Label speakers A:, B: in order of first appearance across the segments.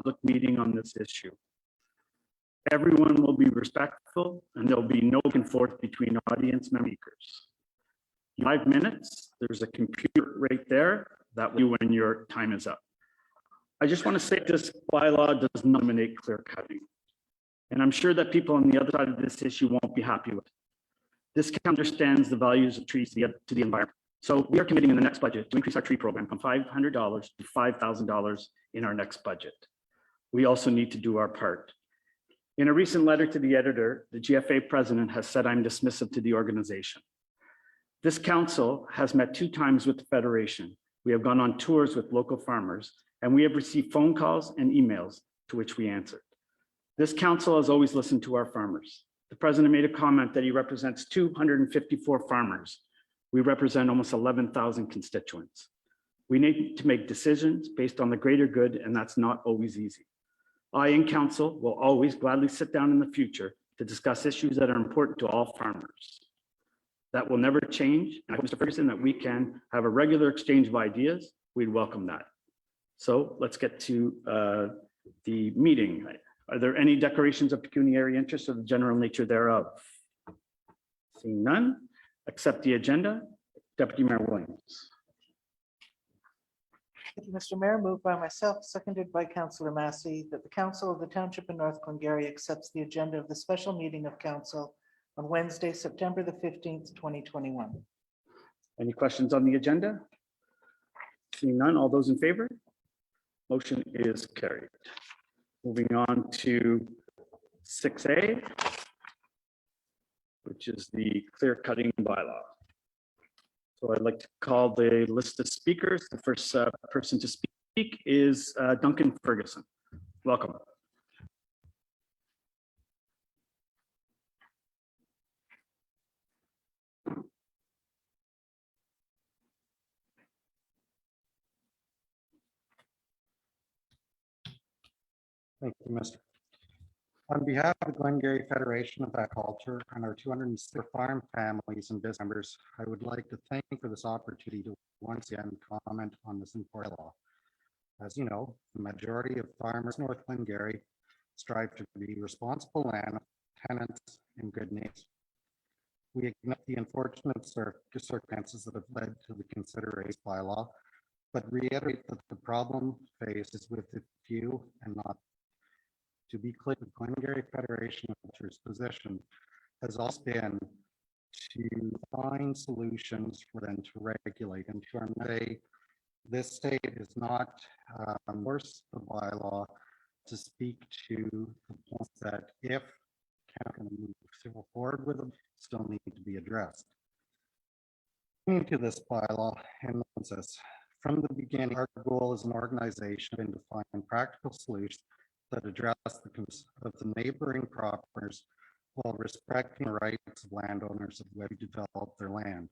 A: public meeting on this issue. Everyone will be respectful and there'll be no back and forth between audience members. 5 minutes, there's a computer right there that will when your time is up. I just want to say this bylaw does not eliminate clear cutting. And I'm sure that people on the other side of this issue won't be happy with it. This understands the values of trees to the environment. So we are committing in the next budget to increase our tree program from $500 to $5,000 in our next budget. We also need to do our part. In a recent letter to the editor, the GFA president has said I'm dismissive to the organization. This council has met 2 times with the Federation. We have gone on tours with local farmers, and we have received phone calls and emails to which we answered. This council has always listened to our farmers. The president made a comment that he represents 254 farmers. We represent almost 11,000 constituents. We need to make decisions based on the greater good, and that's not always easy. I in council will always gladly sit down in the future to discuss issues that are important to all farmers. That will never change. And I hope, Mr. Ferguson, that we can have a regular exchange of ideas. We'd welcome that. So let's get to the meeting. Are there any declarations of pecuniary interest or the general nature thereof? Seeing none, accept the agenda. Deputy Mayor Williams.
B: Thank you, Mr. Mayor. Moved by myself, seconded by Councillor Massey, that the Council of the Township of North Glengarry accepts the agenda of the special meeting of Council on Wednesday, September the 15th, 2021.
A: Any questions on the agenda? Seeing none, all those in favor? Motion is carried. Moving on to 6A, which is the clear cutting bylaw. So I'd like to call the list of speakers. The first person to speak is Duncan Ferguson. Welcome.
C: Thank you, Mr. On behalf of the Glengarry Federation of Agriculture and our 206 farm families and business members, I would like to thank you for this opportunity to once again comment on this important law. As you know, the majority of farmers in North Glengarry strive to be responsible land tenants in good names. We acknowledge the unfortunate circumstances that have led to the consideration bylaw, but reiterate that the problem faced is with the few and not. To be clear, the Glengarry Federation of Agriculture's position has also been to find solutions for them to regulate and to say this state is not worse the bylaw to speak to the points that if can move forward with them still need to be addressed. Into this bylaw and this from the beginning, our goal as an organization has been to find practical solutions that address the concerns of the neighboring properties while respecting the rights of landowners of where to develop their land.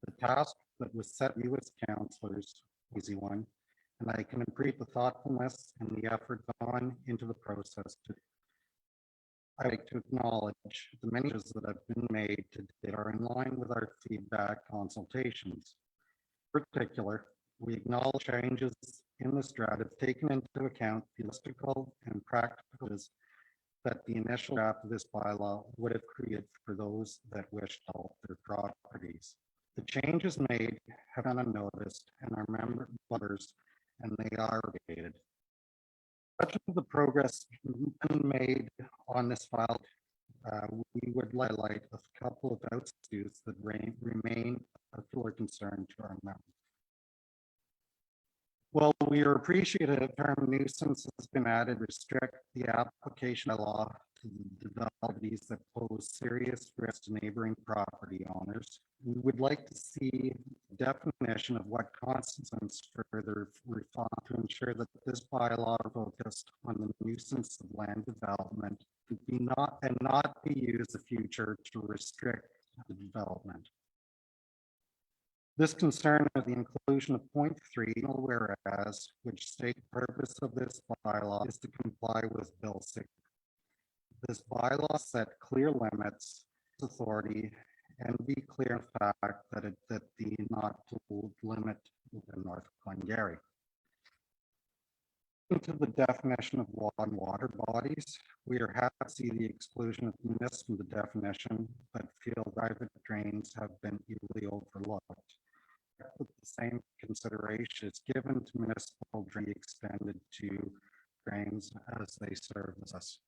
C: The task that was set you as councillors was easy one, and I can appreciate the thoughtfulness and the effort gone into the process. I'd like to acknowledge the many changes that have been made that are in line with our feedback consultations. In particular, we acknowledge changes in this draft have taken into account the logistical and practical that the initial draft of this bylaw would have created for those that wish to develop their properties. The changes made have gone unnoticed and are members, and they are abated. Much of the progress made on this file, we would highlight a couple of outstandings that remain a fuller concern to our members. Well, we are appreciative the term nuisance has been added to restrict the application of law to the developments that pose serious risk to neighboring property owners. We would like to see a definition of what constitutes further refined to ensure that this bylaw is focused on the nuisance of land development and not be used in the future to restrict the development. This concern of the inclusion of point 3, whereas, which state the purpose of this bylaw is to comply with Bill 6. This bylaw set clear limits, authority, and be clear in fact that the not to limit within North Glengarry. Into the definition of water bodies, we are happy to see the exclusion of municipal from the definition, but feel private drains have been easily overlooked. With the same consideration is given to municipal drain extended to drains as they serve us.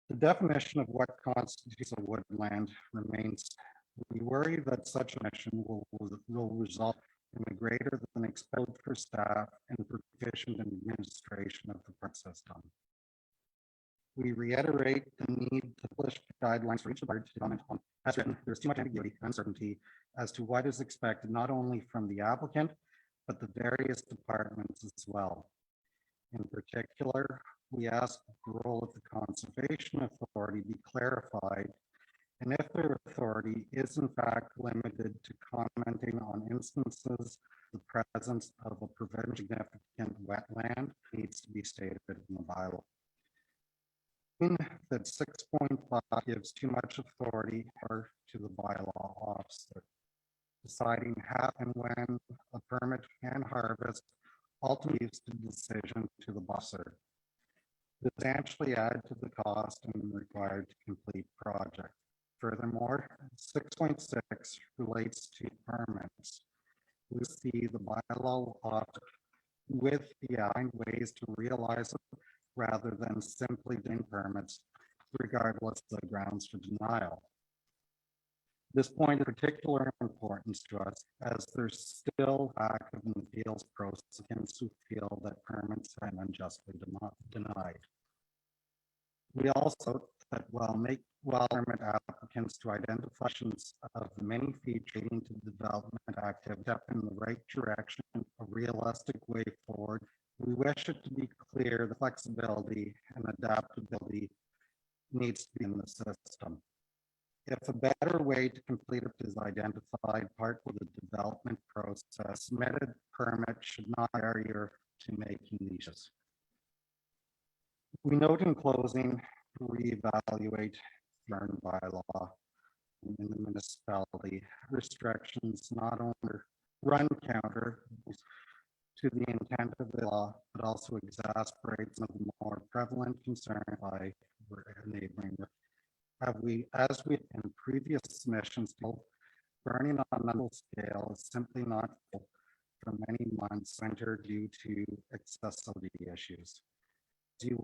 C: The definition of what constitutes a woodland remains. We worry that such a definition will result in a greater than expected for staff and proficient administration of the park system. We reiterate the need to publish guidelines for each department to comment on. As written, there's too much ambiguity and uncertainty as to what is expected not only from the applicant, but the various departments as well. In particular, we ask the role of the Conservation Authority be clarified, and if their authority is in fact limited to commenting on instances, the presence of a provincially significant wetland needs to be stated in the bylaw. That 6.5 gives too much authority to the bylaw officer, deciding how and when a permit can harvest ultimately leaves the decision to the bosser. Substantially add to the cost and required to complete project. Furthermore, 6.6 relates to permits. We see the bylaw officer with the ways to realize it rather than simply doing permits, regardless of the grounds for denial. This point is of particular importance to us as there's still lack of an appeals process against who feel that permits have been unjustly denied. We also that while permit applicants to identify of many features leading to development activity step in the right direction, a realistic way forward, we wish it to be clear the flexibility and adaptability needs to be in the system. If a better way to complete it is identified, part of the development process, submitted permit should not be a barrier to making niches. We note in closing, reevaluate the bylaw in the municipality. Restrictions not only run counter to the intent of the law, but also exasperate some of the more prevalent concern by neighboring. As we in previous submissions, burning on a level scale is simply not full for many months winter due to accessibility issues. As you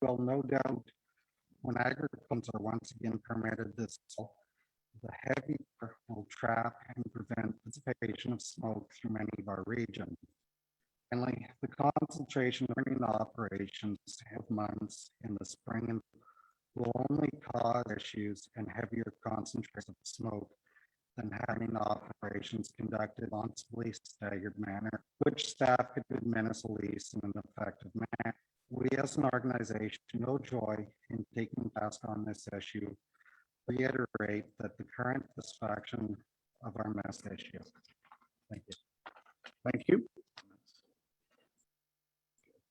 C: will no doubt, when agriculture are once again permitted this fall, the heavy will trap and prevent dissipation of smoke through many of our regions. Finally, the concentration of burning operations of months in the spring will only cause issues and heavier concentration of smoke than having operations conducted in a responsibly staggered manner, which staff could administer lease in an effective manner. We as an organization no joy in taking task on this issue, reiterate that the current satisfaction of our mess issue. Thank you.
A: Thank you.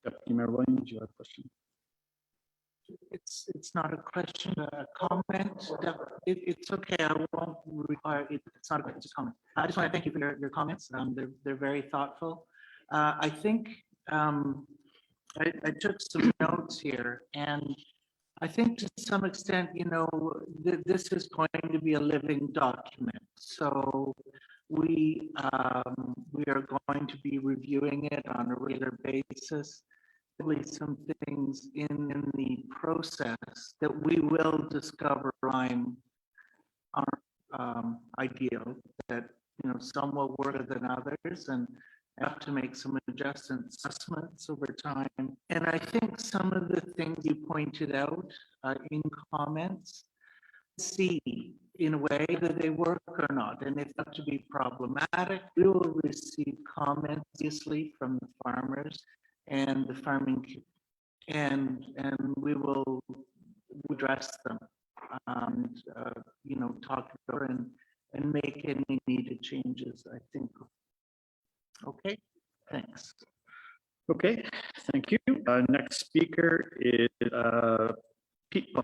A: Deputy Mayor Williams, you have a question?
B: It's not a question, a comment. It's okay. I won't require it. It's not it's a comment. I just want to thank you for your comments. They're very thoughtful. I think I took some notes here, and I think to some extent, this is going to be a living document. So we are going to be reviewing it on a regular basis. Some things in the process that we will discover are ideal, that some will work better than others, and have to make some adjustments over time. And I think some of the things you pointed out in comments, see in a way that they work or not, and if that to be problematic, we will receive comments obviously from the farmers and the farming, and we will address them and talk over and make any needed changes, I think. Okay, thanks.
A: Okay, thank you. Next speaker is Pete.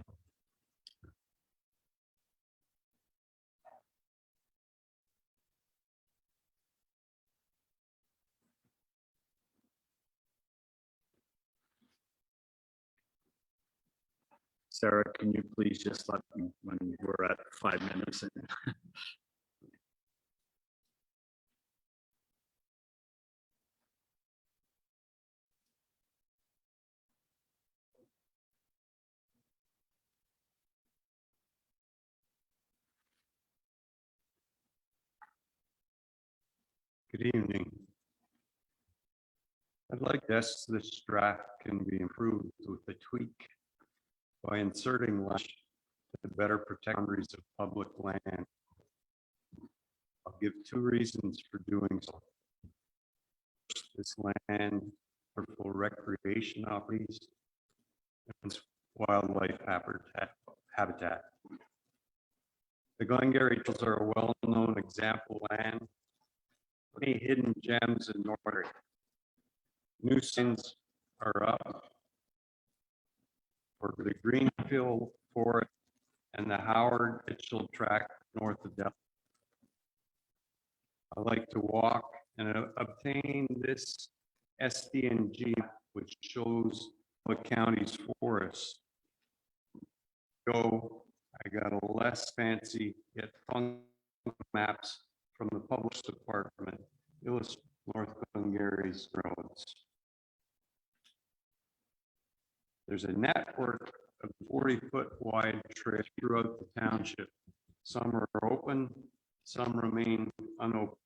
A: Sarah, can you please just let me, when we're at 5 minutes?
D: Good evening. I'd like to ask this draft can be improved with a tweak by inserting language to better protect boundaries of public land. I'll give 2 reasons for doing so. First, this land for full recreation opportunities and wildlife habitat. The Glengarry Trails are a well-known example of land. Many hidden gems in North. New signs are up for the Greenfield Forest and the Howard Mitchell Tract north of Delta. I like to walk and obtain this SDNG, which shows the county's forests. Go, I got a less fancy yet fun maps from the Public Department, illustrate North Glengarry's roads. There's a network of 40-foot wide trails throughout the township. Some are open, some remain unopened.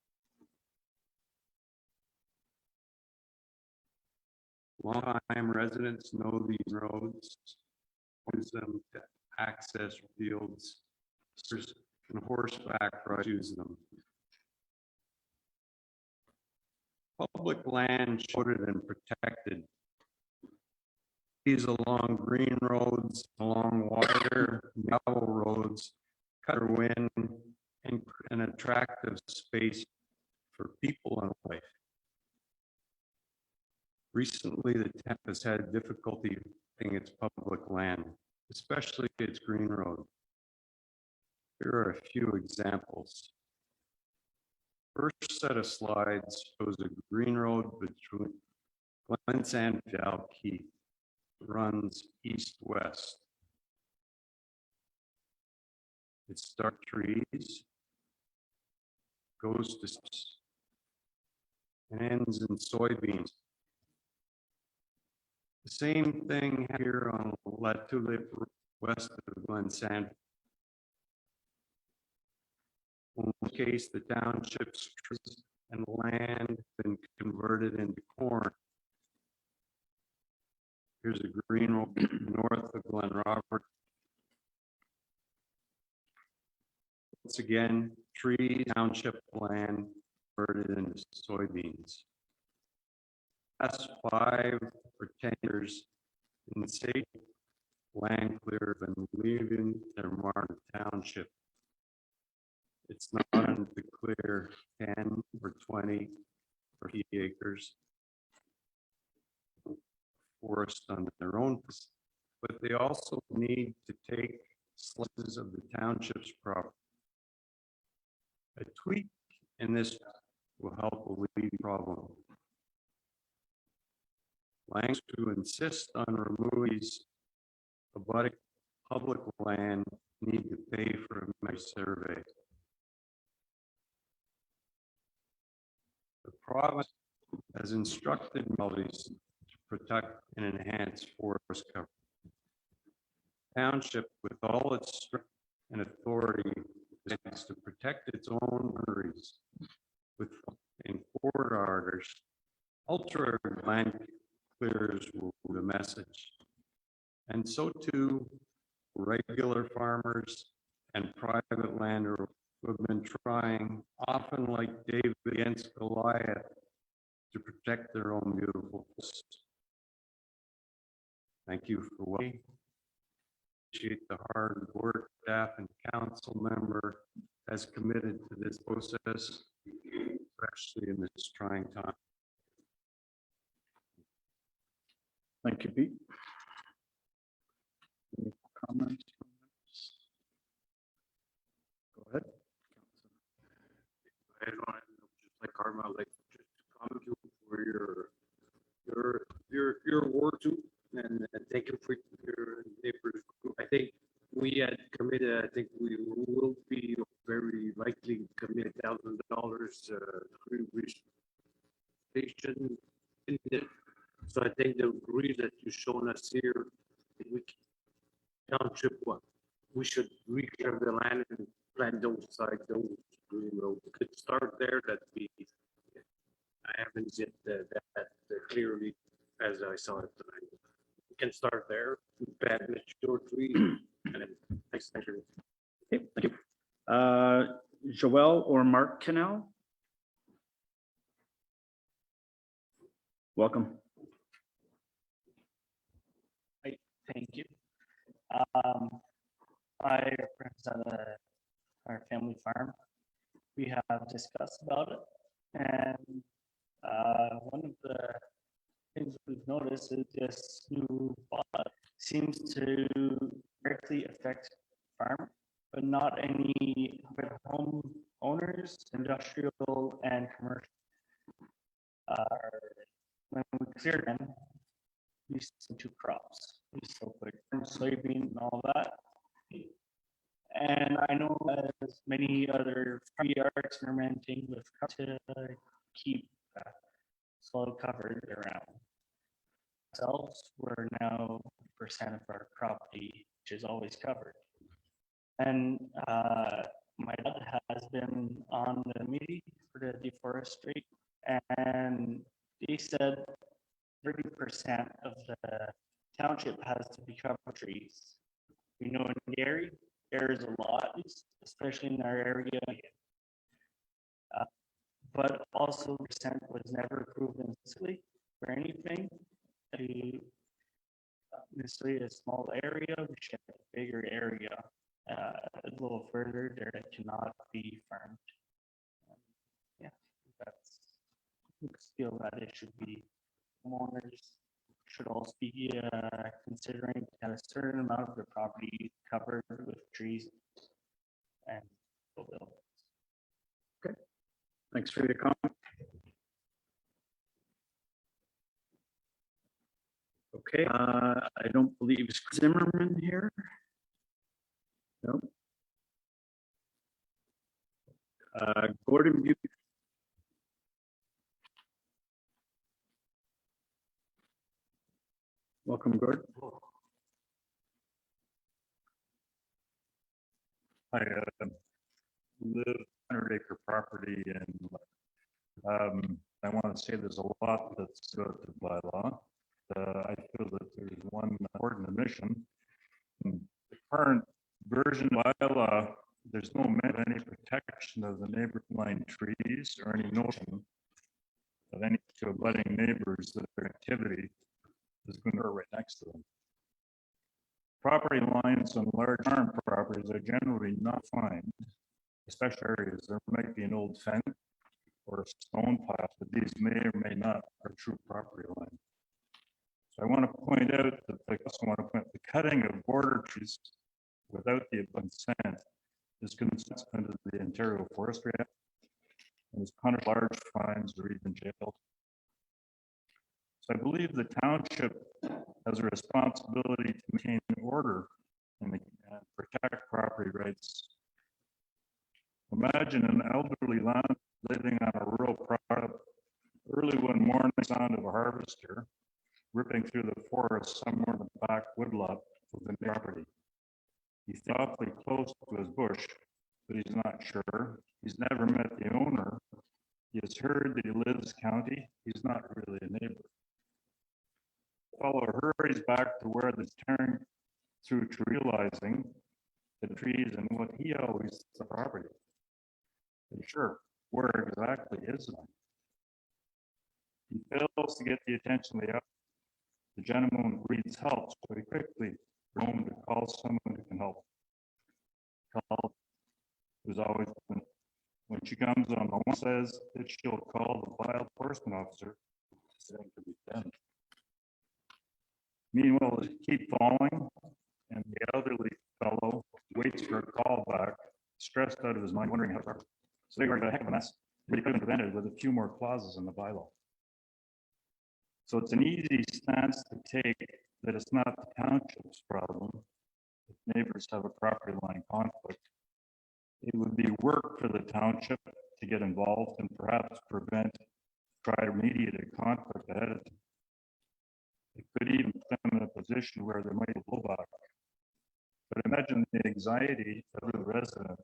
D: Long-time residents know these roads, use them to access fields, and horseback rides use them. Public land shielded and protected. These along green roads, along wider gravel roads, cut or win and an attractive space for people and life. Recently, the town has had difficulty in its public land, especially its green road. Here are a few examples. First set of slides shows a green road between Glens and Dalkeith. Runs east-west. It starts trees, goes to and ends in soybeans. The same thing here on La Tulipe west of Glen Sand. In this case, the township's trees and land have been converted into corn. Here's a green road north of Glen Robert. Once again, trees, township land converted into soybeans. Last 5 or 10 years in the state, land clear and leaving their mark township. It's not enough to clear 10 or 20 or 50 acres. Forest on their own, but they also need to take slices of the township's property. A tweak in this will help alleviate the problem. Language to insist on removing abutting public land need to pay for a measure survey. The province has instructed municipalities protect and enhance forest cover. Township, with all its strength and authority, is to protect its own boundaries with in corridors. Ultra land clearers will be the message, and so too regular farmers and private landowners who have been trying, often like David against Goliath, to protect their own beautiful forests. Thank you for waiting. Appreciate the hard work staff and council member has committed to this process, especially in this trying time.
A: Thank you, Pete. Any comments? Go ahead.
E: I don't know, just like Karma, like just to comment you for your work too, and thank you for your neighbors group. I think So I think the grid that you've shown us here, we township what? We should reclaim the land and plant those side, those green roads. We could start there, that'd be. I haven't seen that clearly as I saw it tonight. We can start there, plant mature trees, and then next measure.
A: Okay, thank you. Joel or Mark Canal? Welcome.
F: Thank you. I represent our family farm. We have discussed about it, and one of the things we've noticed is this new bot seems to directly affect farm, but not any but home owners, industrial and commercial. When we clear them, we still two crops. We still put soybean and all that. And I know as many other farm are experimenting with to keep soil covered around. Ourselves, we're now percent of our property, which is always covered. And my dad has been on the meeting for the deforestry, and they said 30% of the township has to be covered with trees. We know in Gary, there's a lot, especially in our area. But also percent was never proven for anything. Necessarily a small area, we should have a bigger area, a little further there that cannot be farmed. Yeah, that's, I feel that it should be homeowners should also be considering that a certain amount of the property covered with trees and buildings.
A: Thanks for your comment. Okay, I don't believe Zimmerman here. No. Gordon Butte. Welcome, Gordon.
G: I live 100-acre property, and I want to say there's a lot that's good to bylaw. I feel that there's one important omission. In the current version of bylaw, there's no mention of any protection of the neighbor line trees or any notion of any to abutting neighbors that their activity is going to occur right next to them. Property lines on large farm properties are generally not defined, especially areas there might be an old fence or a stone path, but these may or may not are true property line. So I want to point out that I also want to point the cutting of border trees without the consent is consistent under the Ontario Forestry Act and is punished large fines or even jailed. So I believe the township has a responsibility to maintain order and protect property rights. Imagine an elderly land living on a rural property. Early one morning, sound of a harvester ripping through the forest somewhere in the back woodlot of the property. He's awfully close to his bush, but he's not sure. He's never met the owner. He has heard that he lives county. He's not really a neighbor. The fellow hurries back to where the turn through to realizing the trees and what he always the property. And sure, where exactly is it? He fails to get the attention of the gentleman needs help, so he quickly home to call someone who can help. Call is always when she comes on the one says that she'll call the wild enforcement officer. Something to be done. Meanwhile, they keep falling, and the elderly fellow waits for a call back, stressed out of his mind, wondering how to. So they were a heck of a mess. But he could have prevented with a few more clauses in the bylaw. So it's an easy stance to take that it's not the township's problem if neighbors have a property line conflict. It would be work for the township to get involved and perhaps prevent try to mediate a conflict ahead of time. It could even put them in a position where there might be blowback. But imagine the anxiety of the resident,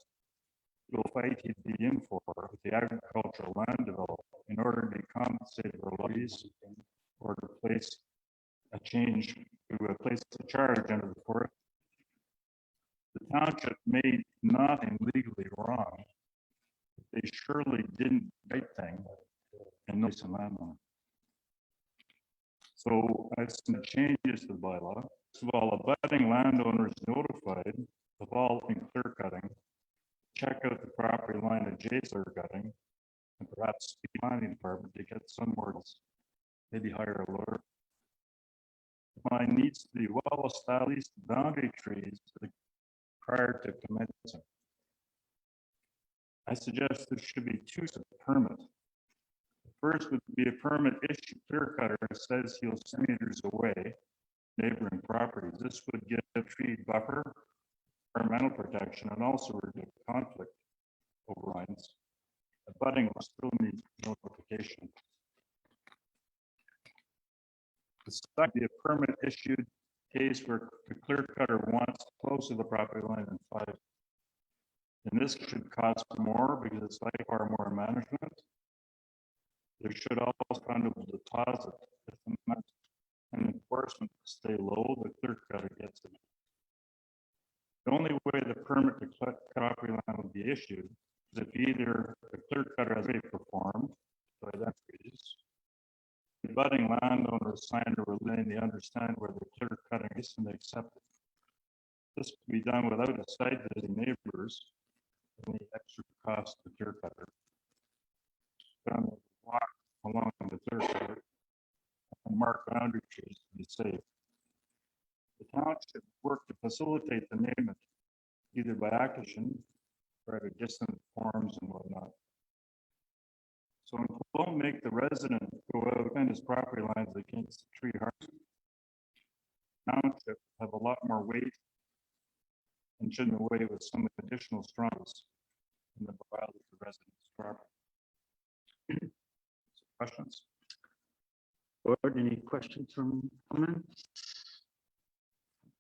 G: little fight he'd be in for with the agricultural land development in order to be compensated for levies or to place a change to a place a charge under the forest. The township made nothing legally wrong. They surely didn't the right thing and no some landlord. So I some changes to the bylaw. First of all, abutting landowners notified of all clear cutting, check out the property line adjacent to clear cutting, and perhaps the planning department to get some words, maybe hire a lawyer. Mine needs to be well established boundary trees prior to commencing. I suggest there should be two permit. First would be a permit issue clear cutter that says he'll 7 meters away, neighboring properties. This would give a tree buffer, environmental protection, and also reduce conflict overruns. Abutting will still need notification. The second, be a permit issued case where the clear cutter wants close to the property line than 5. And this should cost more because it's like far more management. There should also kind of a deposit if the amount and enforcement stay low, the clear cutter gets it. The only way the permit to cut property line will be issued is if either the clear cutter has already performed by that trees, the abutting landowner signed a release, they understand where the clear cutting is and they accept it. This could be done without a site visiting neighbors, any extra cost to the clear cutter. Done with walk along the clear cutter and mark boundary trees to be safe. The town should work to facilitate the neighborhood, either by action or at a distant forms and whatnot. So don't make the resident go out and his property lines against the tree harvest. Township have a lot more weight and shouldn't weigh with some additional strongs in the file of the resident's property. Questions?
A: Board, any questions from comments?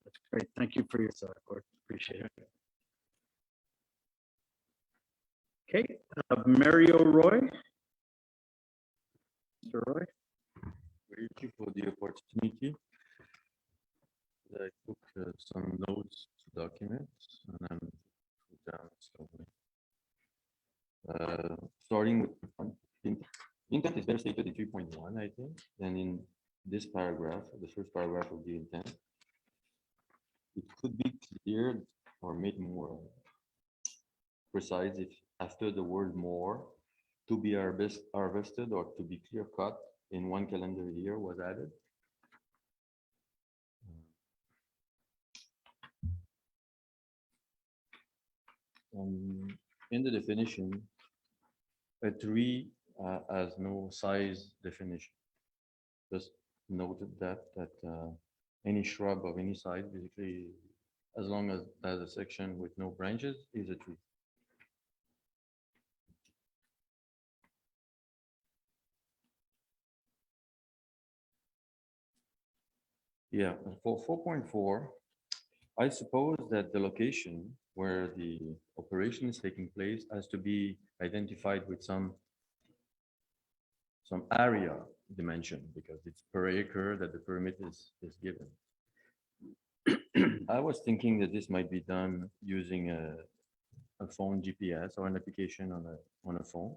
A: That's great. Thank you for your support. Appreciate it. Okay, Mario Roy. Mr. Roy.
H: Thank you for the opportunity. I took some notes to documents and I'm down slowly. Starting with intent is better stated in 3.1, I think, than in this paragraph, the first paragraph of the intent. It could be cleared or made more precise if after the word more, to be harvested or to be clear cut in 1 calendar year was added. In the definition, a tree has no size definition. Just noted that any shrub of any size, basically, as long as there's a section with no branches, is a tree. Yeah, for 4.4, I suppose that the location where the operation is taking place has to be identified with some area dimension because it's per acre that the permit is given. I was thinking that this might be done using a phone GPS or an application on a phone,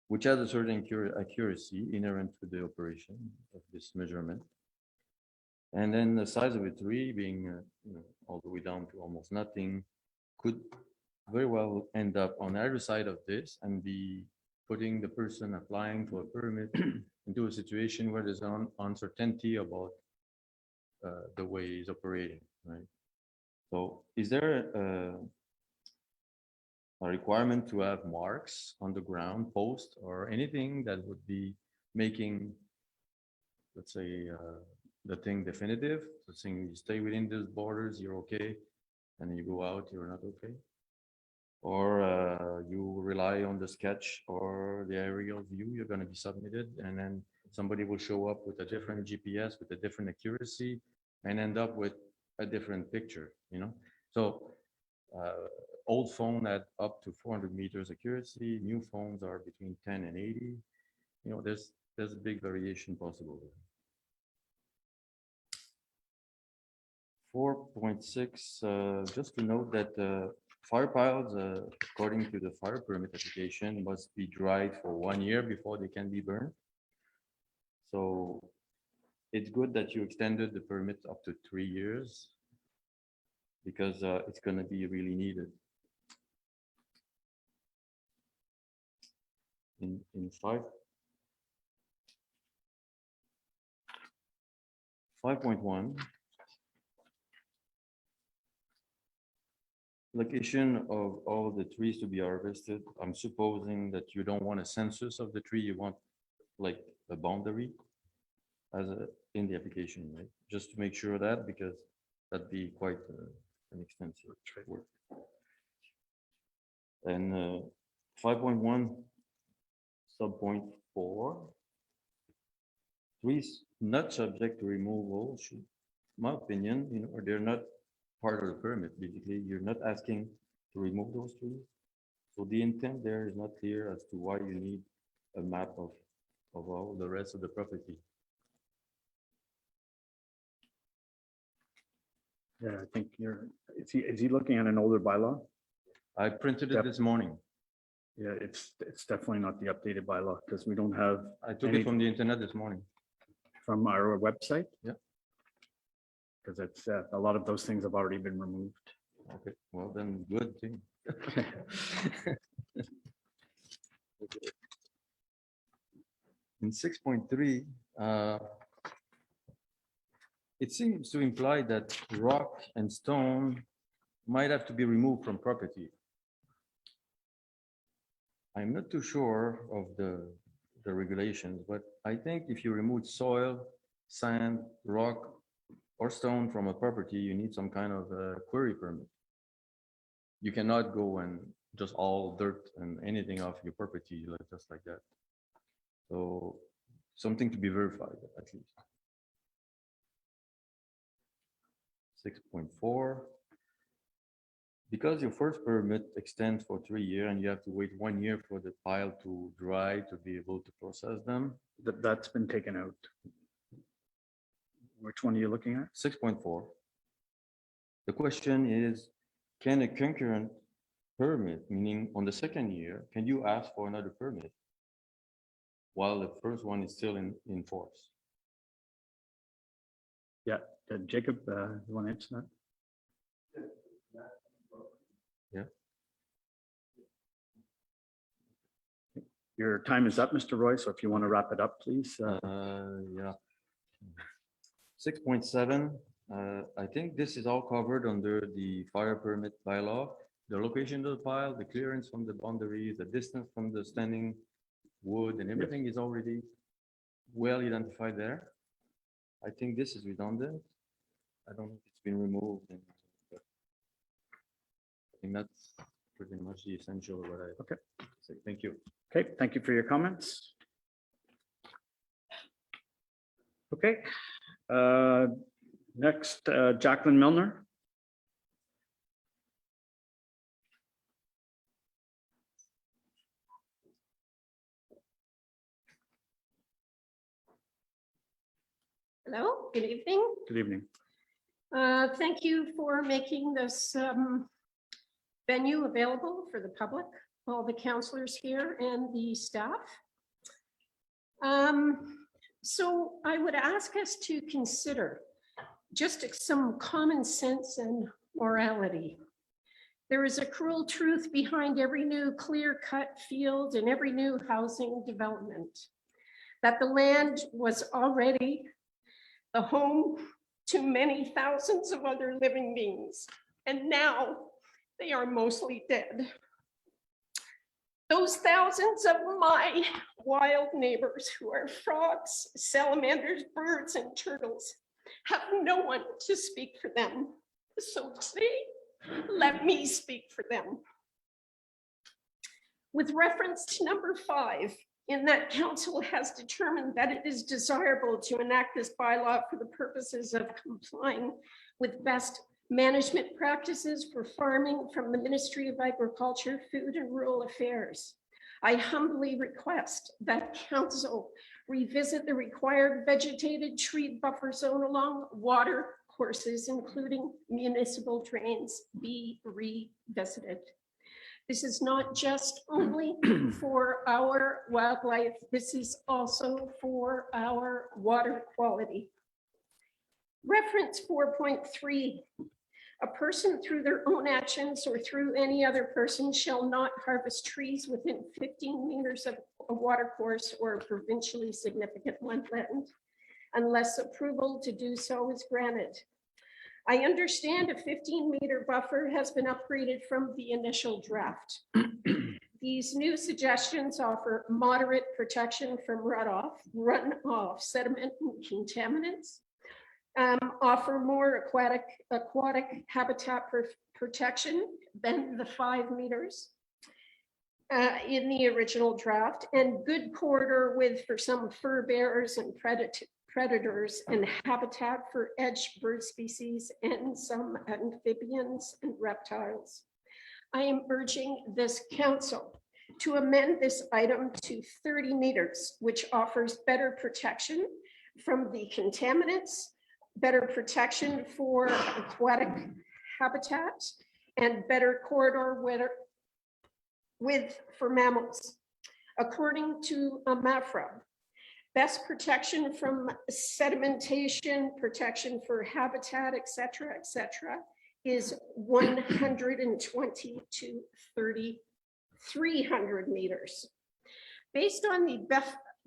H: which has a certain accuracy inherent to the operation of this measurement. And then the size of a tree being all the way down to almost nothing could very well end up on either side of this and be putting the person applying for a permit into a situation where there's an uncertainty about the way he's operating, right? So is there a requirement to have marks on the ground, post or anything that would be making, let's say, the thing definitive, so saying you stay within these borders, you're okay, and then you go out, you're not okay? or you rely on the sketch or the aerial view you're going to be submitted, and then somebody will show up with a different GPS with a different accuracy and end up with a different picture, you know? So old phone at up to 400 meters accuracy, new phones are between 10 and 80. You know, there's a big variation possible there. 4.6, just to note that fire piles, according to the fire permit application, must be dried for 1 year before they can be burned. So it's good that you extended the permit up to 3 years because it's going to be really needed. In 5.1, location of all the trees to be harvested. I'm supposing that you don't want a census of the tree, you want like a boundary as in the application, right? Just to make sure that, because that'd be quite an extensive work. And 5.1 subpoint 4, trees not subject to removal should, my opinion, you know, or they're not part of the permit. Basically, you're not asking to remove those trees. So the intent there is not clear as to why you need a map of all the rest of the property.
A: Yeah, I think is he looking at an older bylaw?
H: I printed it
A: Yep.
H: this morning.
A: Yeah, it's definitely not the updated bylaw because we don't have
H: I took it from the internet this morning.
A: from our website.
H: Yep.
A: Because it's a lot of those things have already been removed.
H: Okay, well then, good thing. In 6.3, it seems to imply that rock and stone might have to be removed from property. I'm not too sure of the regulations, but I think if you remove soil, sand, rock, or stone from a property, you need some kind of a quarry permit. You cannot go and just all dirt and anything off your property just like that. So something to be verified at least. 6.4. Because your first permit extends for 3 years and you have to wait 1 year for the pile to dry to be able to process them.
A: That's been taken out. Which one are you looking at?
H: 6.4. The question is, can a concurrent permit, meaning on the second year, can you ask for another permit while the first one is still in force?
A: Yeah, Jacob, you want to answer that?
H: Yeah.
A: Your time is up, Mr. Roy, so if you want to wrap it up, please.
H: Yeah. 6.7, I think this is all covered under the fire permit bylaw. The location of the pile, the clearance from the boundaries, the distance from the standing wood, and everything is already well identified there. I think this is redundant. I don't know if it's been removed. But I think that's pretty much the essential of what I say. Thank you.
A: Okay, thank you for your comments. Okay, next, Jacqueline Milner.
I: Hello, good evening.
A: Good evening.
I: Thank you for making this venue available for the public, all the counselors here and the staff. So I would ask us to consider just some common sense and morality. There is a cruel truth behind every new clear-cut field and every new housing development, that the land was already the home to many thousands of other living beings, and now they are mostly dead. Those thousands of my wild neighbors who are frogs, salamanders, birds, and turtles have no one to speak for them. So today, let me speak for them. With reference to number 5, in that council has determined that it is desirable to enact this bylaw for the purposes of complying with best management practices for farming from the Ministry of Agriculture, Food and Rural Affairs. I humbly request that council revisit the required vegetated tree buffer zone along water courses, including municipal drains, be revisited. This is not just only for our wildlife, this is also for our water quality. Reference 4.3, a person through their own actions or through any other person shall not harvest trees within 15 meters of a water course or a provincially significant wetland unless approval to do so is granted. I understand a 15-meter buffer has been upgraded from the initial draft. These new suggestions offer moderate protection from runoff, sediment, and contaminants, offer more aquatic habitat protection than the 5 meters in the original draft, and good corridor width for some fur bearers and predators and habitat for edge bird species and some amphibians and reptiles. I am urging this council to amend this item to 30 meters, which offers better protection from the contaminants, better protection for aquatic habitats, and better corridor width for mammals. According to AMAFRA, best protection from sedimentation, protection for habitat, et cetera, is 120 to 300 meters. Based on the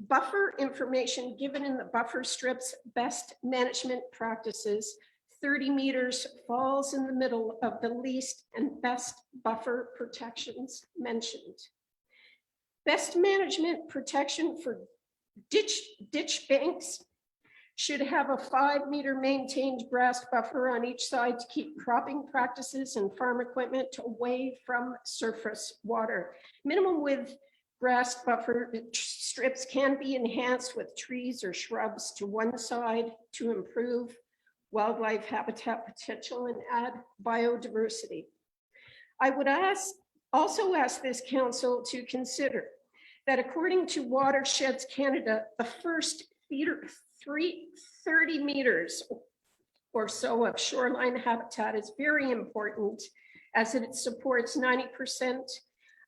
I: buffer information given in the buffer strips best management practices, 30 meters falls in the middle of the least and best buffer protections mentioned. Best management protection for ditch banks should have a 5-meter maintained grass buffer on each side to keep cropping practices and farm equipment away from surface water. Minimum width grass buffer strips can be enhanced with trees or shrubs to one side to improve wildlife habitat potential and add biodiversity. I would also ask this council to consider that according to Watersheds Canada, the first 30 meters or so of shoreline habitat is very important as it supports 90%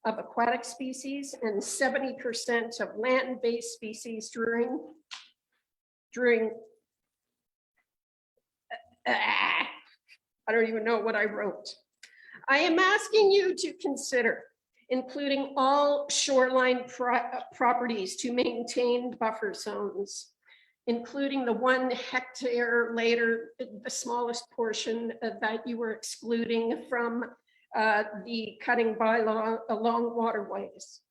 I: of aquatic species and 70% of land-based species during I don't even know what I wrote. I am asking you to consider including all shoreline properties to maintain buffer zones, including the 1 hectare later, the smallest portion that you were excluding from the cutting bylaw along waterways.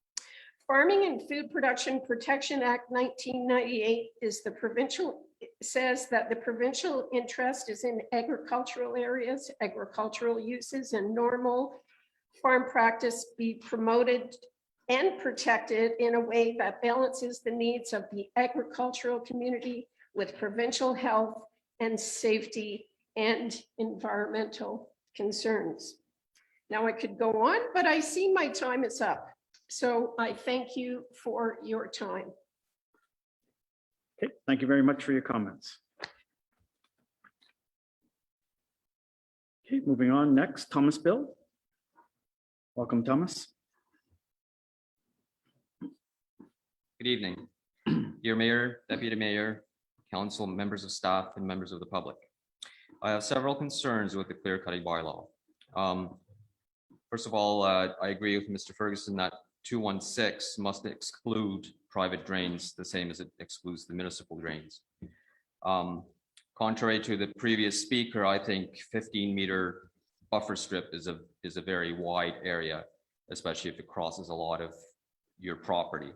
I: Farming and Food Production Protection Act 1998 is the provincial, says that the provincial interest is in agricultural areas, agricultural uses, and normal farm practice be promoted and protected in a way that balances the needs of the agricultural community with provincial health and safety and environmental concerns. Now I could go on, but I see my time is up. So I thank you for your time.
A: Okay, thank you very much for your comments. Okay, moving on next, Thomas Bill. Welcome, Thomas.
J: Good evening, dear Mayor, Deputy Mayor, Council, members of staff, and members of the public. I have several concerns with the clear cutting bylaw. First of all, I agree with Mr. Ferguson that 216 must exclude private drains the same as it excludes the municipal drains. Contrary to the previous speaker, I think 15-meter buffer strip is a very wide area, especially if it crosses a lot of your property.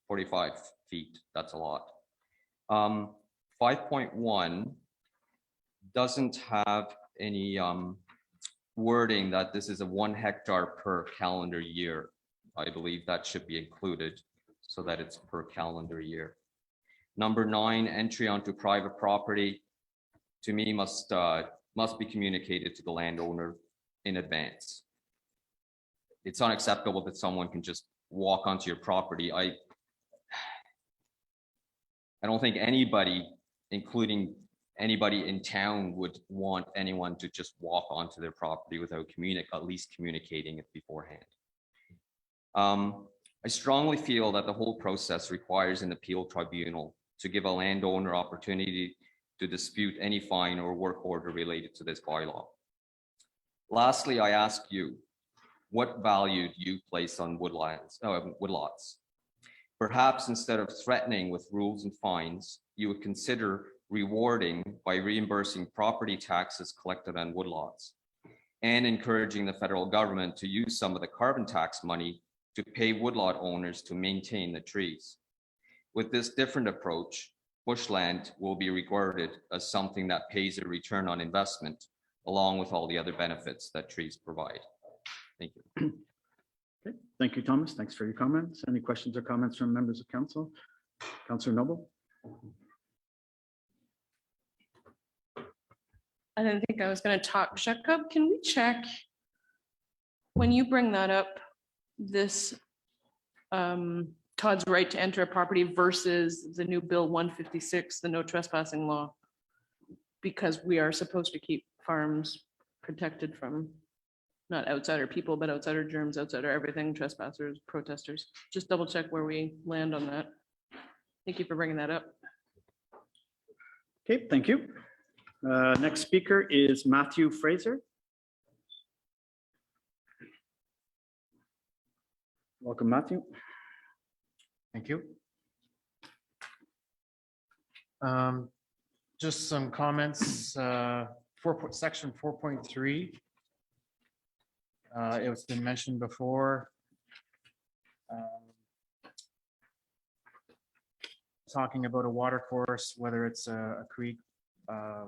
J: 45 feet, that's a lot. 5.1 doesn't have any wording that this is a 1 hectare per calendar year. I believe that should be included so that it's per calendar year. Number 9, entry onto private property, to me, must be communicated to the landowner in advance. It's unacceptable that someone can just walk onto your property. I don't think anybody, including anybody in town, would want anyone to just walk onto their property without at least communicating it beforehand. I strongly feel that the whole process requires an appeal tribunal to give a landowner opportunity to dispute any fine or work order related to this bylaw. Lastly, I ask you, what value do you place on woodlots? Perhaps instead of threatening with rules and fines, you would consider rewarding by reimbursing property taxes collected on woodlots and encouraging the federal government to use some of the carbon tax money to pay woodlot owners to maintain the trees. With this different approach, bushland will be regarded as something that pays a return on investment, along with all the other benefits that trees provide. Thank you.
A: Okay, thank you, Thomas. Thanks for your comments. Any questions or comments from members of council? Councillor Noble?
K: I didn't think I was going to talk. Jacob, can we check when you bring that up, this Todd's right to enter a property versus the new Bill 156, the no trespassing law? Because we are supposed to keep farms protected from not outsider people, but outsider germs, outsider everything, trespassers, protesters. Just double check where we land on that. Thank you for bringing that up.
A: Okay, thank you. Next speaker is Matthew Fraser. Welcome, Matthew.
C: Thank you. Just some comments, section 4.3. It's been mentioned before. Talking about a water course, whether it's a creek,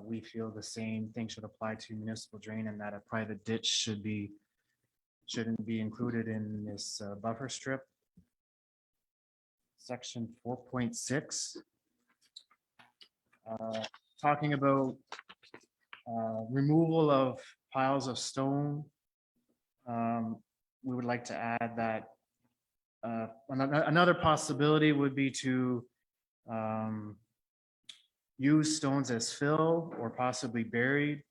C: we feel the same thing should apply to municipal drain, and that a private ditch shouldn't be included in this buffer strip. Section 4.6. Talking about removal of piles of stone. We would like to add that another possibility would be to use stones as fill or possibly buried.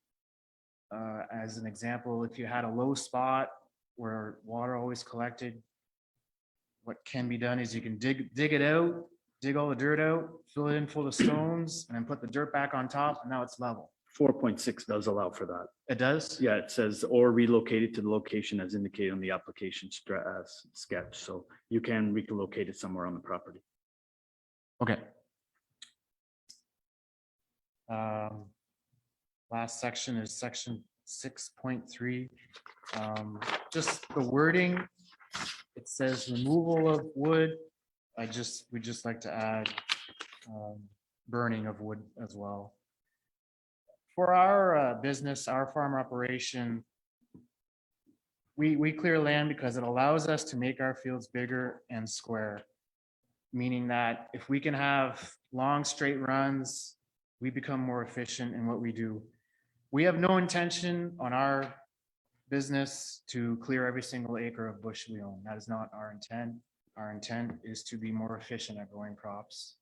C: As an example, if you had a low spot where water always collected, what can be done is you can dig it out, dig all the dirt out, fill it in full of stones, and then put the dirt back on top, and now it's level.
A: 4.6 does allow for that.
C: It does?
A: Yeah, it says, or relocated to the location as indicated on the application sketch. So you can relocate it somewhere on the property.
C: Okay. Last section is section 6.3. Just the wording, it says removal of wood. We just like to add burning of wood as well. For our business, our farm operation, we clear land because it allows us to make our fields bigger and square, meaning that if we can have long straight runs, we become more efficient in what we do. We have no intention on our business to clear every single acre of bush we own. That is not our intent. Our intent is to be more efficient at growing crops.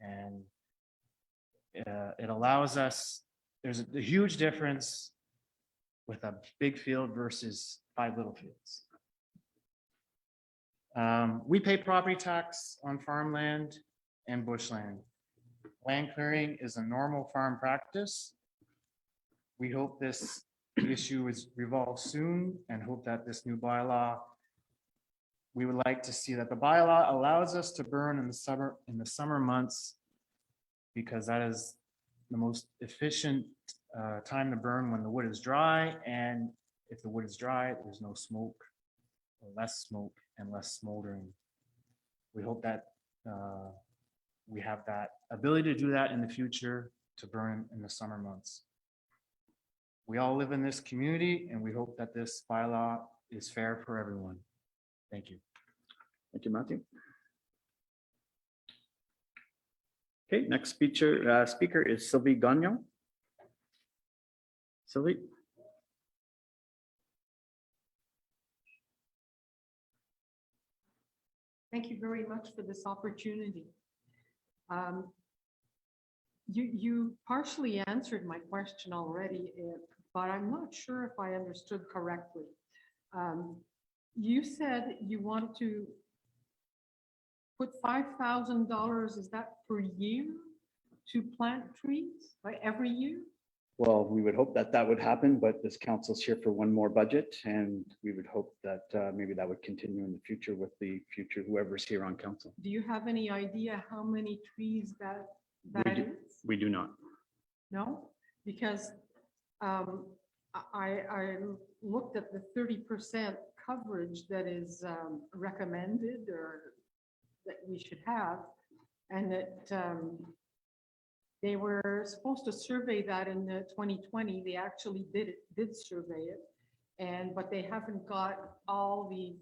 C: And it allows us, there's a huge difference with a big field versus 5 little fields. We pay property tax on farmland and bushland. Land clearing is a normal farm practice. We hope this issue is resolved soon and hope that this new bylaw, we would like to see that the bylaw allows us to burn in the summer months, because that is the most efficient time to burn when the wood is dry. And if the wood is dry, there's no smoke, or less smoke and less smoldering. We hope that we have that ability to do that in the future, to burn in the summer months. We all live in this community, and we hope that this bylaw is fair for everyone. Thank you.
A: Thank you, Matthew. Okay, next speaker is Sylvie Gagnon. Sylvie?
L: Thank you very much for this opportunity. You partially answered my question already, but I'm not sure if I understood correctly. You said you wanted to put $5,000, is that per year, to plant trees by every year?
A: Well, we would hope that that would happen, but this council's here for one more budget, and we would hope that maybe that would continue in the future with the future whoever's here on council.
L: Do you have any idea how many trees that
A: do.
L: is?
A: We do not.
L: No, because I looked at the 30% coverage that is recommended or that we should have, and that they were supposed to survey that in 2020. They actually did survey it, but they haven't got all the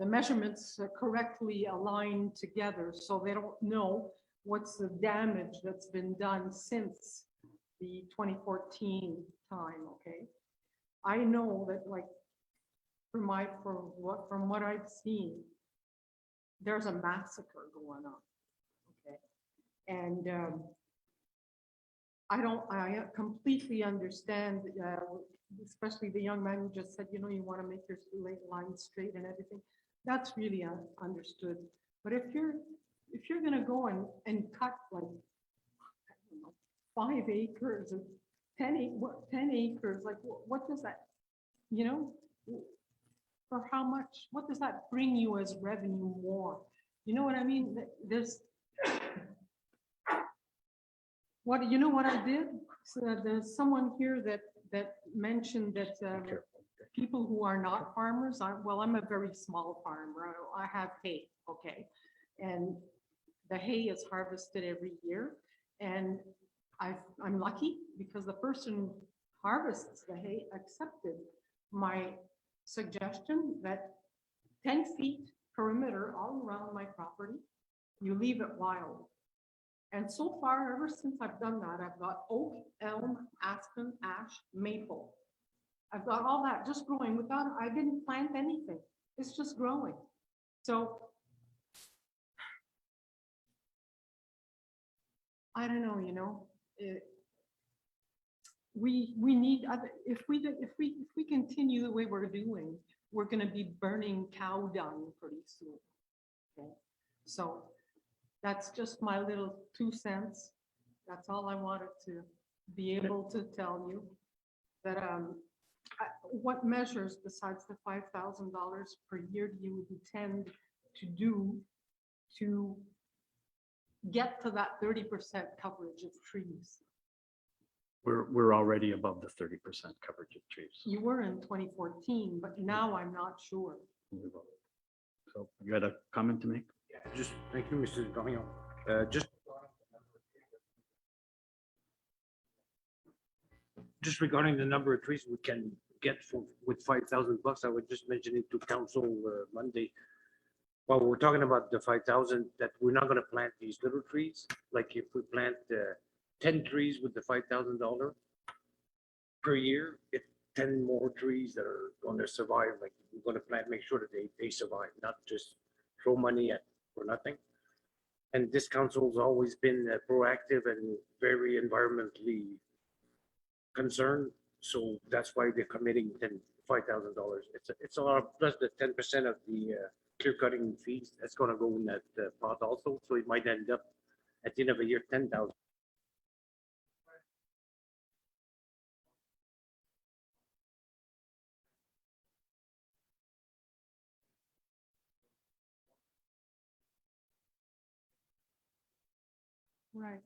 L: measurements correctly aligned together, so they don't know what's the damage that's been done since the 2014 time. Okay, I know that, like, from what I've seen, there's a massacre going on. Okay, and I completely understand, especially the young man who just said, you know, you want to make your line straight and everything. That's really understood. But if you're going to go and cut, like, I don't know, 5 acres or 10 acres, like, what does that, you know, for how much, what does that bring you as revenue more? You know what I mean? There's, you know what I did? So there's someone here that mentioned that people who are not farmers, I'm a very small farmer. I have hay, okay? And the hay is harvested every year. And I'm lucky because the person who harvests the hay accepted my suggestion that 10 feet perimeter all around my property, you leave it wild. And so far, ever since I've done that, I've got oak, elm, aspen, ash, maple. I've got all that just growing I didn't plant anything. It's just growing. So I don't know, you know, we need other, if we continue the way we're doing, we're going to be burning cow dung pretty soon. Okay, so that's just my little 2 cents. That's all I wanted to be able to tell you. That what measures besides the $5,000 per year do you intend to do to get to that 30% coverage of trees?
A: We're already above the 30% coverage of trees.
L: You were in 2014, but now I'm not sure.
A: So you had a comment to make?
E: Just, thank you, Mr. Gagnon. Just regarding the number of trees we can get with 5,000 bucks, I would just mention it to council Monday. While we're talking about the 5,000, that we're not going to plant these little trees. Like if we plant 10 trees with the $5,000 per year, it's 10 more trees that are going to survive. Like we're going to plant, make sure that they survive, not just throw money at for nothing. And this council's always been proactive and very environmentally concerned. So that's why they're committing $5,000. It's a lot, plus the 10% of the clear cutting fees that's going to go in that pot also. So it might end up at the end of the year 10,000.
L: Right.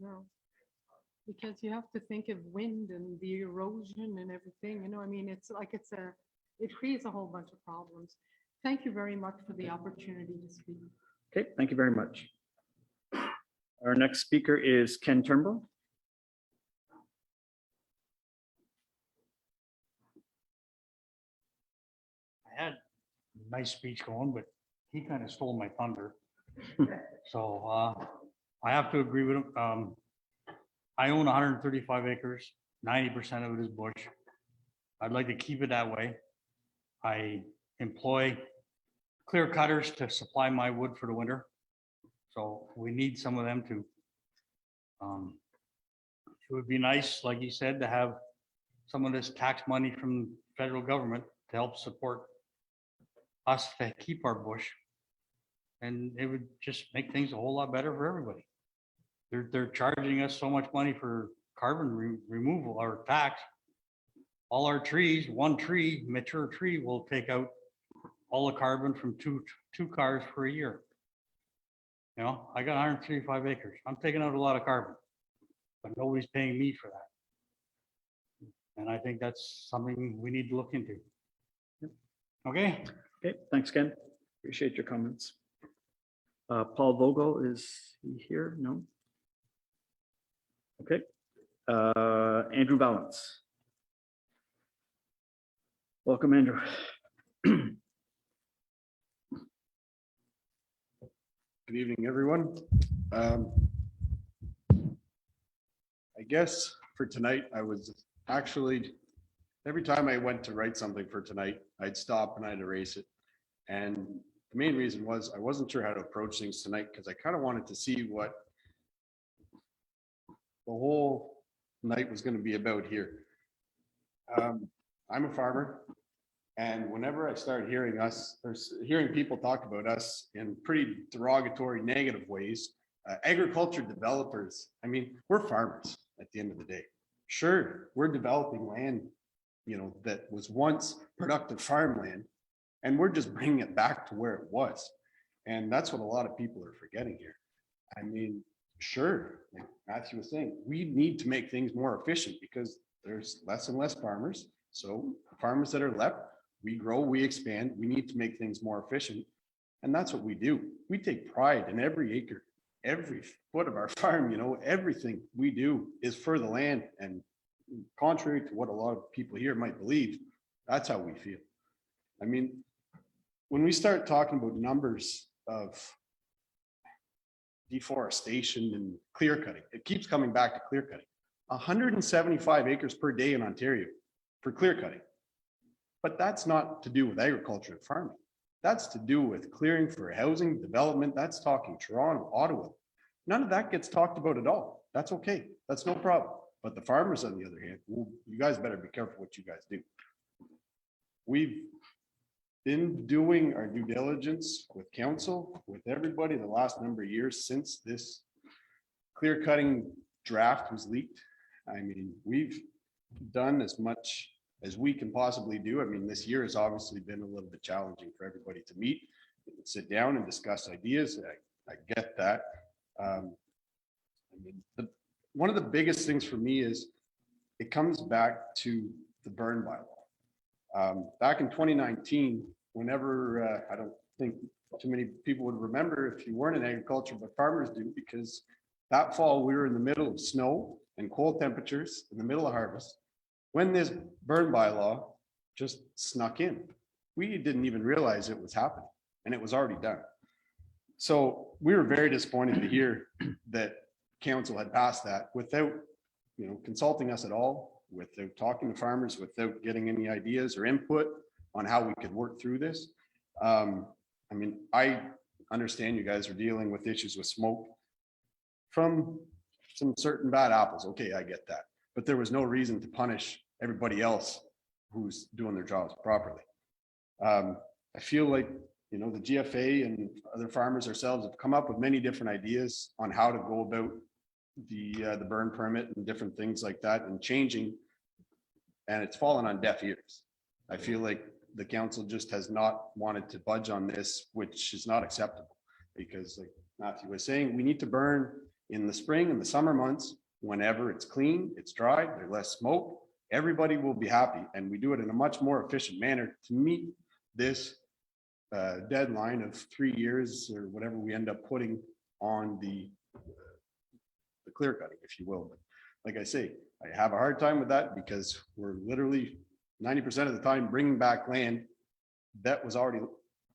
L: No, because you have to think of wind and the erosion and everything, you know, I mean, it's like it creates a whole bunch of problems. Thank you very much for the opportunity to speak.
A: Okay, thank you very much. Our next speaker is Ken Turnbull.
M: nice speech going, but he kind of stole my thunder. So I have to agree with him. I own 135 acres, 90% of it is bush. I'd like to keep it that way. I employ clear cutters to supply my wood for the winter. So we need some of them to. It would be nice, like you said, to have some of this tax money from federal government to help support us to keep our bush. And it would just make things a whole lot better for everybody. They're charging us so much money for carbon removal or tax. All our trees, one tree, mature tree will take out all the carbon from two cars for a year. You know, I got 135 acres. I'm taking out a lot of carbon, but nobody's paying me for that. And I think that's something we need to look into. Okay.
A: Okay, thanks, Ken. Appreciate your comments. Paul Vogel, is he here? No? Okay. Andrew Valence. Welcome, Andrew.
N: Good evening, everyone. I guess for tonight, I was actually, every time I went to write something for tonight, I'd stop and I'd erase it. And the main reason was I wasn't sure how to approach things tonight because I kind of wanted to see what the whole night was going to be about here. I'm a farmer, and whenever I start hearing hearing people talk about us in pretty derogatory, negative ways, agriculture developers, I mean, we're farmers at the end of the day. Sure, we're developing land, you know, that was once productive farmland, and we're just bringing it back to where it was. And that's what a lot of people are forgetting here. I mean, sure, like Matthew was saying, we need to make things more efficient because there's less and less farmers. So the farmers that are left, we grow, we expand, we need to make things more efficient. And that's what we do. We take pride in every acre, every foot of our farm, you know, everything we do is for the land. And contrary to what a lot of people here might believe, that's how we feel. I mean, when we start talking about numbers of deforestation and clear cutting, it keeps coming back to clear cutting. 175 acres per day in Ontario for clear cutting. But that's not to do with agriculture and farming. That's to do with clearing for housing development. That's talking Toronto, Ottawa. None of that gets talked about at all. That's okay. That's no problem. But the farmers, on the other hand, well, you guys better be careful what you guys do. We've been doing our due diligence with council, with everybody the last number of years since this clear cutting draft was leaked. I mean, we've done as much as we can possibly do. I mean, this year has obviously been a little bit challenging for everybody to meet, sit down and discuss ideas. I get that. I mean, one of the biggest things for me is it comes back to the burn bylaw. Back in 2019, whenever, I don't think too many people would remember if you weren't in agriculture, but farmers do, because that fall we were in the middle of snow and cold temperatures in the middle of harvest when this burn bylaw just snuck in. We didn't even realize it was happening and it was already done. So we were very disappointed to hear that council had passed that without, you know, consulting us at all, without talking to farmers, without getting any ideas or input on how we could work through this. I mean, I understand you guys are dealing with issues with smoke from some certain bad apples. Okay, I get that. But there was no reason to punish everybody else who's doing their jobs properly. I feel like, you know, the GFA and other farmers ourselves have come up with many different ideas on how to go about the burn permit and different things like that and changing, and it's fallen on deaf ears. I feel like the council just has not wanted to budge on this, which is not acceptable, because like Matthew was saying, we need to burn in the spring and the summer months whenever it's clean, it's dry, there's less smoke, everybody will be happy, and we do it in a much more efficient manner to meet this deadline of 3 years or whatever we end up putting on the clear cutting, if you will. But like I say, I have a hard time with that because we're literally 90% of the time bringing back land that was already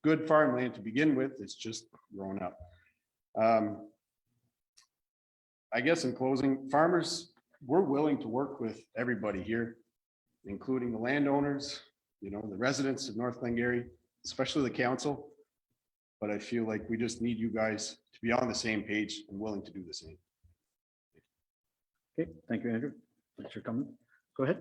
N: good farmland to begin with. It's just grown up. I guess in closing, farmers, we're willing to work with everybody here, including the landowners, you know, the residents of North Glengarry, especially the council. But I feel like we just need you guys to be on the same page and willing to do the same.
A: Okay, thank you, Andrew. Thanks for coming. Go ahead.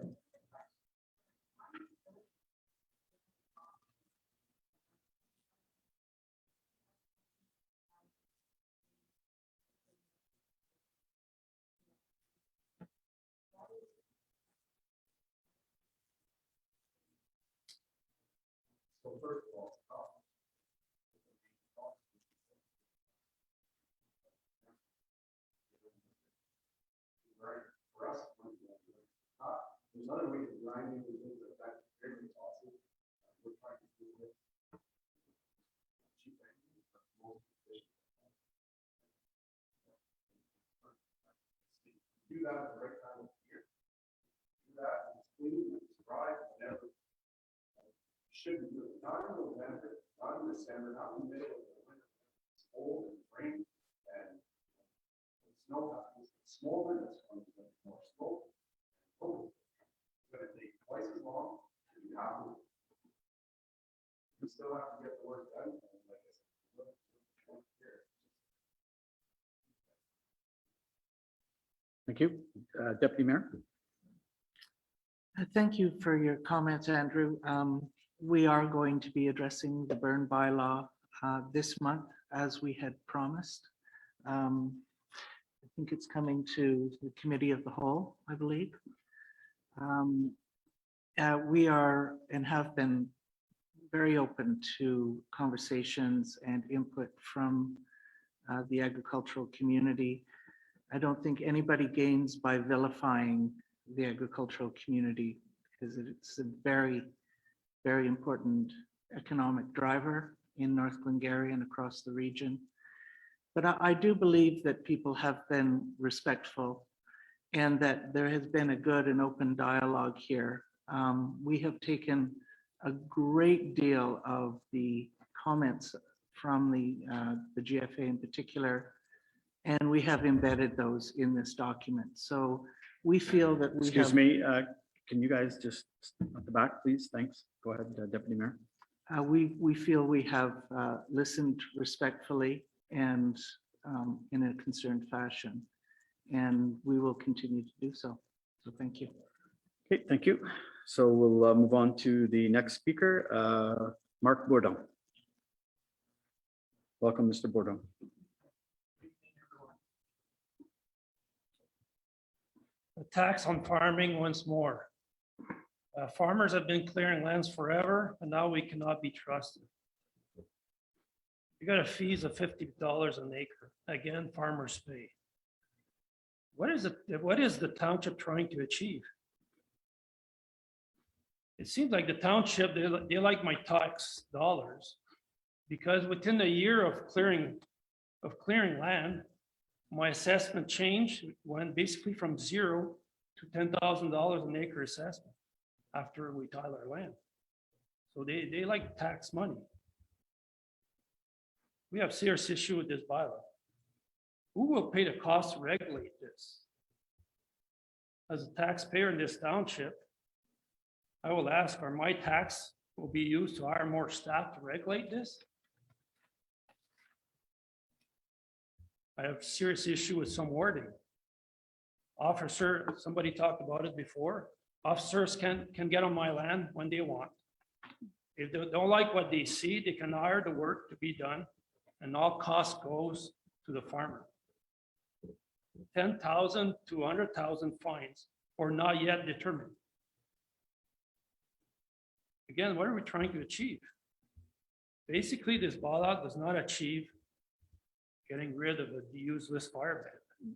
N: There's other ways of grinding the things that affect very possible. We're trying to do it. Do that at the right time of year. Do that, it's clean, it's dry, whatever. Shouldn't do it, not in November, not in December, not in the middle of the winter. It's cold and rain and snow happens, smolder, that's going to be more smoke. But it takes twice as long, and you have to. You still have to get the work done. And like I said,
A: Thank you. Deputy Mayor.
B: Thank you for your comments, Andrew. We are going to be addressing the burn bylaw this month, as we had promised. I think it's coming to the committee of the whole, I believe. We are and have been very open to conversations and input from the agricultural community. I don't think anybody gains by vilifying the agricultural community, because it's a very, very important economic driver in North Glengarry and across the region. But I do believe that people have been respectful and that there has been a good and open dialogue here. We have taken a great deal of the comments from the GFA in particular, and we have embedded those in this document. So we feel that we
A: Excuse
B: have.
A: me, can you guys just at the back, please? Thanks. Go ahead, Deputy Mayor.
B: We feel we have listened respectfully and in a concerned fashion, and we will continue to do so. So thank you.
A: Okay, thank you. So we'll move on to the next speaker, Mark Bourdon. Welcome, Mr. Bourdon.
O: A tax on farming once more. Farmers have been clearing lands forever, and now we cannot be trusted. You got a fees of $50 an acre. Again, farmers pay. What is the township trying to achieve? It seems like the township, they like my tax dollars, because within a year of clearing land, my assessment changed, went basically from $0 to $10,000 an acre assessment after we tile our land. So they like tax money. We have serious issue with this bylaw. Who will pay the cost to regulate this? As a taxpayer in this township, I will ask, are my tax will be used to hire more staff to regulate this? I have serious issue with some wording. Officer, somebody talked about it before. Officers can get on my land when they want. If they don't like what they see, they can hire the work to be done, and all cost goes to the farmer. 10,000 to 100,000 fines or not yet determined. Again, what are we trying to achieve? Basically, this bylaw does not achieve getting rid of the useless fire ban.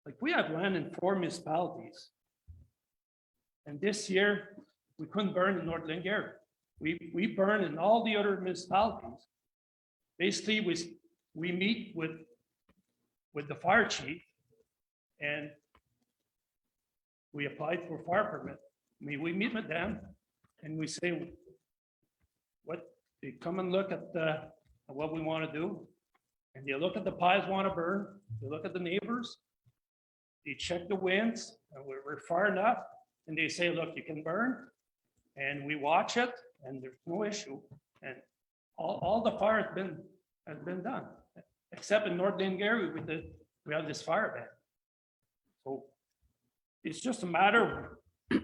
O: Like, we have land in 4 municipalities. And this year, we couldn't burn in North Glengarry. We burn in all the other municipalities. Basically, we meet with the fire chief and we applied for fire permit. I mean, we meet with them and we say, They come and look at what we want to do. And they look at the piles want to burn, they look at the neighbors. They check the winds, and we're far enough, and they say, look, you can burn. And we watch it, and there's no issue. And all the fire has been done, except in North Glengarry, we have this fire ban. So it's just a matter of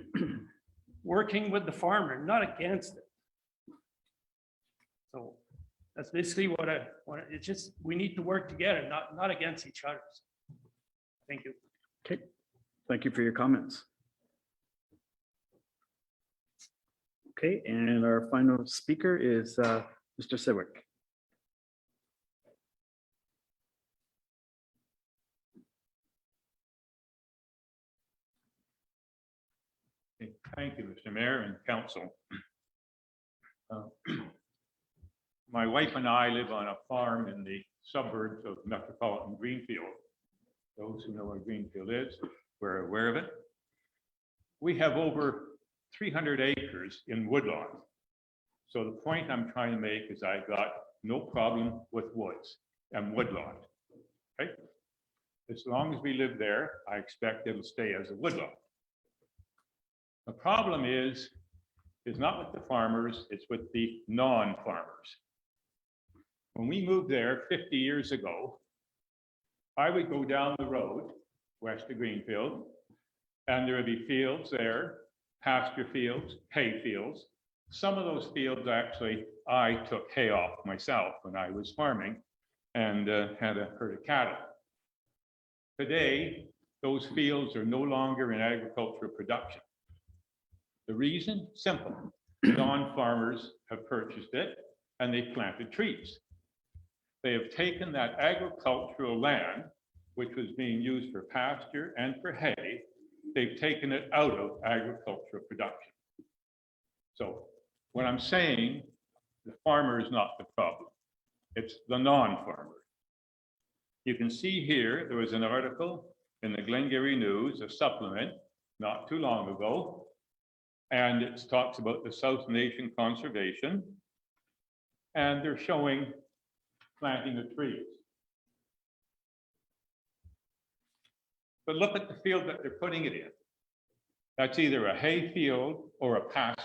O: working with the farmer, not against it. So that's basically what it's just, we need to work together, not against each other. Thank you.
A: Okay, thank you for your comments. Okay, and our final speaker is Mr. Siwick.
G: Thank you, Mr. Mayor and Council. My wife and I live on a farm in the suburbs of metropolitan Greenfield. Those who know where Greenfield is, we're aware of it. We have over 300 acres in woodlawn. So the point I'm trying to make is I've got no problem with woods and woodlawn. Okay? As long as we live there, I expect it'll stay as a woodlawn. The problem is not with the farmers, it's with the non-farmers. When we moved there 50 years ago, I would go down the road west of Greenfield, and there would be fields there, pasture fields, hay fields. Some of those fields actually, I took hay off myself when I was farming and had a herd of cattle. Today, those fields are no longer in agricultural production. The reason? Simple. Non-farmers have purchased it and they planted trees. They have taken that agricultural land, which was being used for pasture and for hay, they've taken it out of agricultural production. So what I'm saying, the farmer is not the problem. It's the non-farmer. You can see here, there was an article in the Glengarry News, a supplement, not too long ago, and it talks about the South Nation conservation, and they're showing planting the trees. But look at the field that they're putting it in. That's either a hay field or a pasture.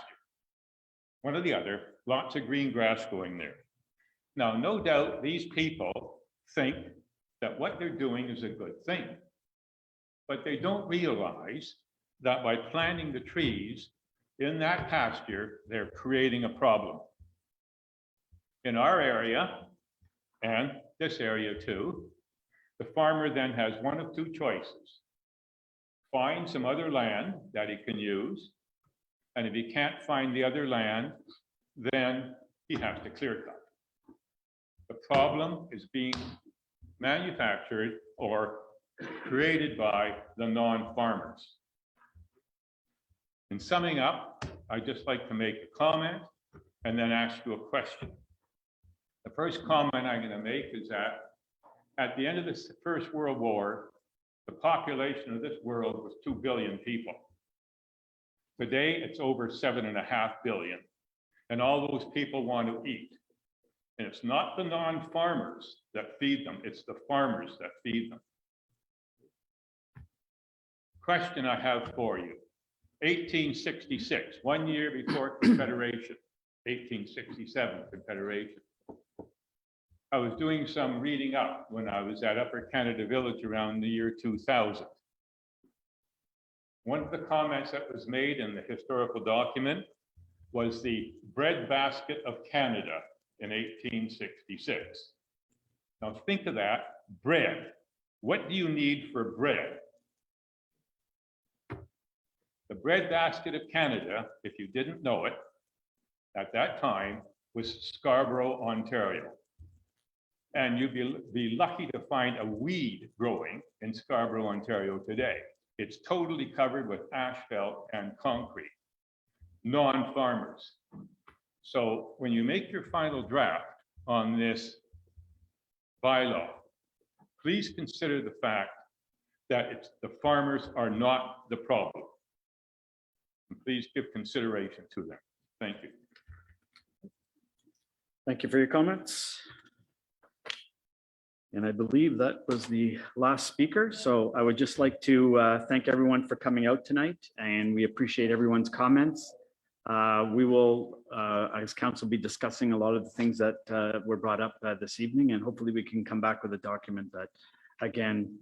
G: One or the other, lots of green grass going there. Now, no doubt these people think that what they're doing is a good thing, but they don't realize that by planting the trees in that pasture, they're creating a problem. In our area, and this area too, the farmer then has one of two choices. Find some other land that he can use, and if he can't find the other land, then he has to clear cut. The problem is being manufactured or created by the non-farmers. In summing up, I'd just like to make a comment and then ask you a question. The first comment I'm going to make is that at the end of the First World War, the population of this world was 2 billion people. Today, it's over 7.5 billion. And all those people want to eat. And it's not the non-farmers that feed them, it's the farmers that feed them. Question I have for you. 1866, 1 year before Confederation, 1867 Confederation. I was doing some reading up when I was at Upper Canada Village around the year 2000. One of the comments that was made in the historical document was the breadbasket of Canada in 1866. Now think of that, bread. What do you need for bread? The breadbasket of Canada, if you didn't know it, at that time was Scarborough, Ontario. And you'd be lucky to find a weed growing in Scarborough, Ontario today. It's totally covered with asphalt and concrete, non-farmers. So when you make your final draft on this bylaw, please consider the fact that the farmers are not the problem. And please give consideration to them. Thank you.
A: Thank you for your comments. And I believe that was the last speaker. So I would just like to thank everyone for coming out tonight, and we appreciate everyone's comments. We will, as council, be discussing a lot of the things that were brought up this evening, and hopefully we can come back with a document that, again,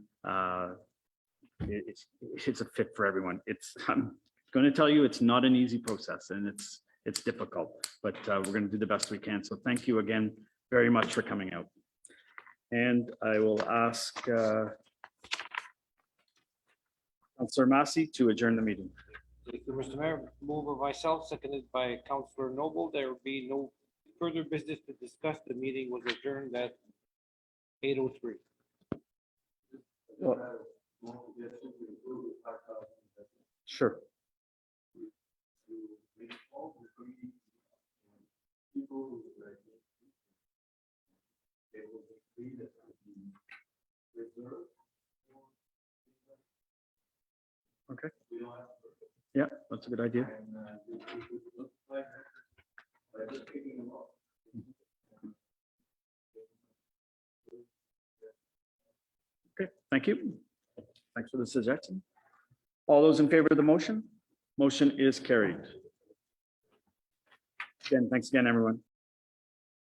A: it's a fit for everyone. I'm going to tell you, it's not an easy process, and it's difficult, but we're going to do the best we can. So thank you again very much for coming out. And I will ask Councillor Massey to adjourn the meeting.
E: Thank you, Mr. Mayor. Moved by myself, seconded by Councillor Noble. There will be no further business to discuss. The meeting was adjourned at 8:03.
A: Sure. Okay. Yeah, that's a good idea. Okay, thank you. Thanks for the suggestion. All those in favor of the motion? Motion is carried. Again, thanks again, everyone.